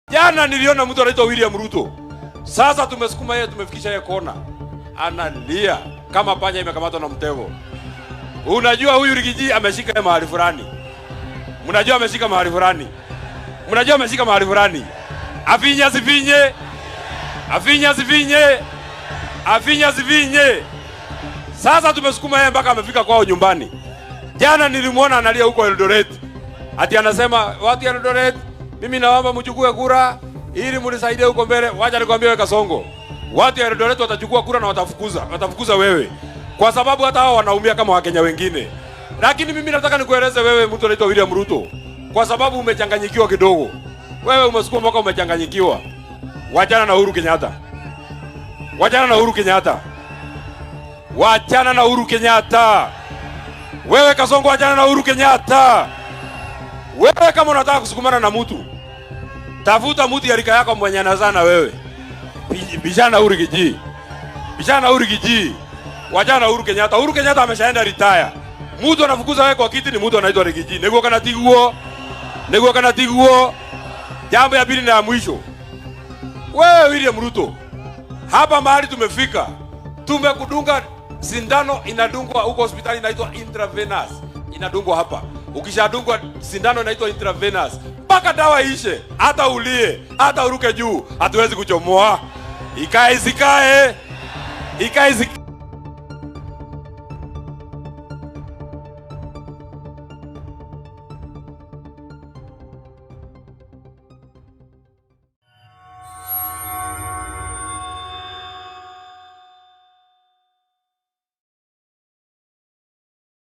Jana niliona mtu anaitwa William Ruto. Sasa tumesukuma yeye, tumefikisha yeye kona. Analia kama panya imekamatwa na mtego. Unajua huyu Rigiji ameshika mahali fulani. Mnajua ameshika mahali fulani. Mnajua ameshika mahali fulani. Afinya sifinye. Afinya sifinye. Afinya sifinye. Sasa tumesukuma yeye mpaka amefika kwao nyumbani. Jana nilimuona analia huko Eldoret. Ati anasema watu ya Eldoret, mimi naomba mchukue kura ili mnisaidie huko mbele. Wacha nikwambie wewe Kasongo. Watu ya Eldoret watachukua kura na watafukuza wewe. Kwa sababu hata hao wanaumia kama Wakenya wengine. Lakini mimi nataka nikueleze wewe mtu anaitwa William Ruto. Kwa sababu umechanganyikiwa kidogo. Wewe umesukuma mpaka umechanganyikiwa. Wachana na Uhuru Kenyatta. Wachana na Uhuru Kenyatta. Wachana na Uhuru Kenyatta. Wewe Kasongo, wachana na Uhuru Kenyatta. Wewe kama unataka kusukumana na mtu, tafuta mtu ya rika yako mwenye anazaa na wewe. Bishana na Uhuru Rigiji. Bishana na Uhuru Rigiji. Wachana na Uhuru Kenyatta. Uhuru Kenyatta ameshaenda retire. Mtu anafukuza wewe kwa kiti ni mtu anaitwa Rigiji. Nego kana tiguo. Nego kana tiguo. Jambo ya pili na ya mwisho. Wewe William Ruto. Hapa mahali tumefika. Tumekudunga sindano, inadungwa huko hospitali inaitwa intravenous. Inadungwa hapa. Ukishadungwa sindano inaitwa intravenous. Mpaka dawa ishe, hata ulie, hata uruke juu, hatuwezi kuchomoa. Ikae zikae. Ikae zikae.